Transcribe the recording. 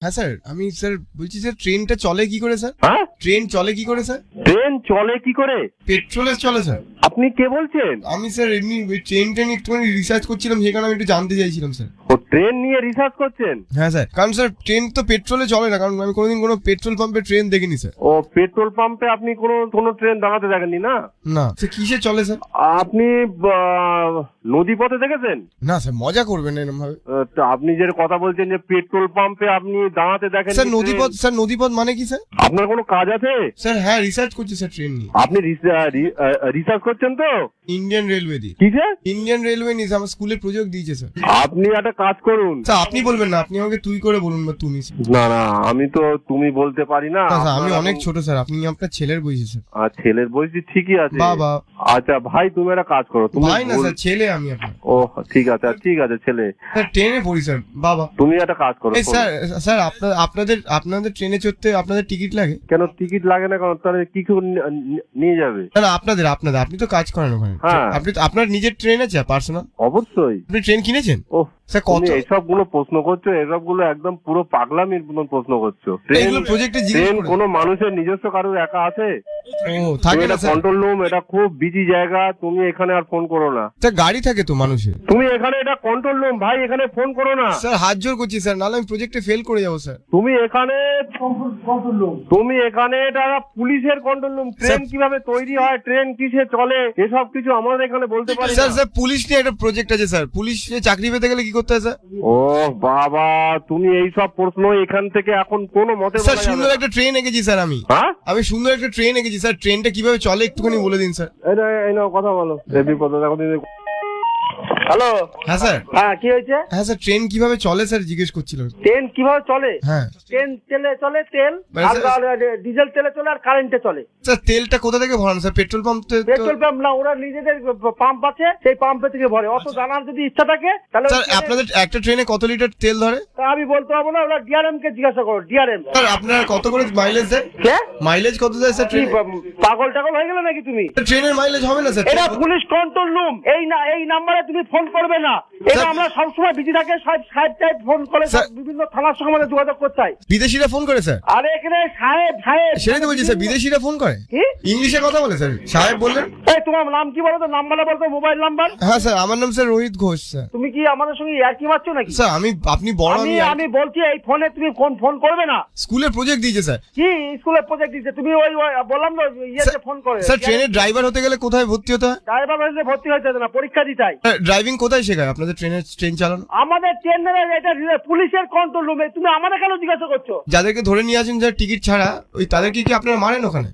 হ্যাঁ স্যার, আমি স্যার বলছি স্যার ট্রেনটা চলে কি করে স্যার? হ্যাঁ, ট্রেন চলে কি করে স্যার? ট্রেন চলে কি করে? পেট্রোলে চলে স্যার। আপনি কে বলছেন? আমি স্যার এমনি ট্রেন একটুখানি রিসার্চ করছিলাম, সেই কারণে আমি একটু জানতে চাইছিলাম স্যার। ও ট্রেন নিয়ে রিসার্চ করছেন? হ্যাঁ স্যার, কারণ স্যার ট্রেন তো পেট্রোলে চলে না, কারণ আমি কোনোদিন কোনো পেট্রোল পাম্পে ট্রেন দেখিনি স্যার। ও পেট্রোল পাম্পে আপনি কোনো ট্রেন দাঁড়াতে দেখেননি না? না স্যার, কিসে চলে স্যার? আপনি নদী পথে দেখেছেন? না স্যার, মজা করবেন না এরকম ভাবে। তো আপনি যে কথা বলছেন যে পেট্রোল পাম্পে আপনি দাঁড়াতে দেখেন স্যার নদীপথ, স্যার নদীপথ মানে কি স্যার? আপনার কোনো কাজ আছে? স্যার হ্যাঁ, রিসার্চ করছি স্যার ট্রেন নিয়ে। আপনি রিসার্চ করছেন তো? ইন্ডিয়ান রেলওয়ে দিয়ে। কিসে? ইন্ডিয়ান রেলওয়ে নিয়ে আমার স্কুলে প্রজেক্ট দিয়েছে স্যার। আপনি একটা কাজ করুন স্যার, আপনি বলবেন না, আপনি আমাকে তুই করে বলুন বা তুমি। না না, আমি তো তুমি বলতে পারি না। স্যার আমি অনেক ছোট স্যার, আপনি আপনার ছেলের বয়সী স্যার। আর ছেলের বয়সী ঠিকই আছে বাবা। আচ্ছা ভাই, তুমি একটা কাজ করো। তুমি ভাই না স্যার, ছেলে আমি আপনার। ও ঠিক আছে, ঠিক আছে ছেলে। স্যার ট্রেনে পড়ি স্যার বাবা। তুমি একটা কাজ করো। এই স্যার, স্যার আপনাদের ট্রেনে চড়তে আপনাদের টিকিট লাগে কেন? টিকিট লাগে না কেন? তাহলে কি নিয়ে যাবে? না আপনাদের আপনি তো কাজ করেন ওখানে। হ্যাঁ। আপনি আপনার নিজের ট্রেন আছে পার্সোনাল? অবশ্যই। আপনি ট্রেন কিনেছেন? ও স্যার কত? এইসব গুলো প্রশ্ন করছো, এসব গুলো একদম পুরো পাগলামির মতন প্রশ্ন করছো। এগুলো প্রজেক্টে ট্রেন কোনো মানুষের নিজস্ব কারোর একা আছে? ও থাকে না স্যার। কন্ট্রোল রুম, এটা খুব বিজি জায়গা, তুমি এখানে আর ফোন করো না। স্যার গাড়ি থাকে তো মানুষের। তুমি এখানে, এটা কন্ট্রোল রুম ভাই, এখানে ফোন করো না। স্যার হাত জোর করছি স্যার, নাহলে আমি প্রজেক্টে ফেল করে যাবো স্যার। তুমি এখানে কন্ট্রোল রুম, তুমি এখানে এটা পুলিশের কন্ট্রোল রুম। ট্রেন কিভাবে তৈরি হয়, ট্রেন কিসে চলে, এসব কিছু আমাদের এখানে বলতে পারি না। স্যার পুলিশ নিয়ে একটা প্রজেক্ট আছে স্যার। পুলিশে চাকরি পেতে গেলে কি করতে হয় স্যার? ও বাবা, তুমি এইসব প্রশ্ন এখান থেকে এখন কোনো মতে স্যার সুন্দর একটা ট্রেন এঁকেছি স্যার আমি। হ্যাঁ, আমি সুন্দর একটা ট্রেন এঁকেছি স্যার। ট্রেনটা কিভাবে চলে একটুখানি বলে দিন স্যার। এই নাও কথা বলো। বিপদ দেখো। হ্যালো। হ্যাঁ স্যার। হ্যাঁ কি হয়েছে? হ্যাঁ স্যার, ট্রেন কিভাবে চলে স্যার জিজ্ঞেস করছিলাম। ট্রেন কিভাবে চলে? হ্যাঁ, ট্রেন তেলে চলে, তেল আর ডিজেল তেলে চলে, আর কারেন্টে চলে। স্যার তেলটা কোথা থেকে ভরান sir? Petrol pump? Petrol pump না, ওরা নিজেদের পাম্প আছে, সেই পাম্পে থেকে ভরে। অত জানার যদি ইচ্ছা থাকে তাহলে স্যার আপনাদের একটা ট্রেনে কত লিটার তেল ধরে? তা আমি বলতে পারবো না, ওরা ডিআরএম কে জিজ্ঞাসা করো। ডিআরএম স্যার আপনার কত করে মাইলেজ দেয়? মাইলেজ কত দেয় স্যার ট্রেন? পাগল টাগল হয়ে গেলে নাকি তুমি? ট্রেনের মাইলেজ হবে না স্যার। এটা পুলিশ কন্ট্রোল রুম, এই নাম্বারে তুমি ফোন করবে না। এটা আমরা সবসময় বিজি থাকে, সাহেব ফোন করে, বিভিন্ন থানার সঙ্গে আমাদের যোগাযোগ করতে হয়। বিদেশিরা ফোন করে স্যার? আরে এখানে সাহেব সেটাই তো বলছি স্যার, বিদেশিরা ফোন করে। ইংলিশে কথা বলে স্যার। সাহেব বললেন। এই তোমার নাম কি বলো তো? নাম্বারটা বলতো, মোবাইল নাম্বার। হ্যাঁ স্যার, আমার নাম স্যার রোহিত ঘোষ স্যার। তুমি কি আমাদের সঙ্গে ইয়ার্কি মারছো নাকি? স্যার আপনি বড়, আমি বলছি এই ফোনে তুমি ফোন করবে না। স্কুলের প্রজেক্ট দিয়েছে স্যার। কি স্কুলের প্রজেক্ট দিয়েছে? তুমি ওই বললাম না ইয়েতে ফোন করে। স্যার ট্রেনের ড্রাইভার হতে গেলে কোথায় ভর্তি হতে হয়? ড্রাইভার হতে ভর্তি হতে না, পরীক্ষা দিতে হয়। ড্রাইভিং কোথায় শেখায় আপনাদের ট্রেন চালানো? আমাদের ট্রেনের এটা পুলিশের কন্ট্রোল রুমে। তুমি আমাদের কেন জিজ্ঞাসা করছো? যাদেরকে ধরে নিয়ে আসেন স্যার টিকিট ছাড়া, ওই তাদেরকে কি আপনারা মারেন ওখানে?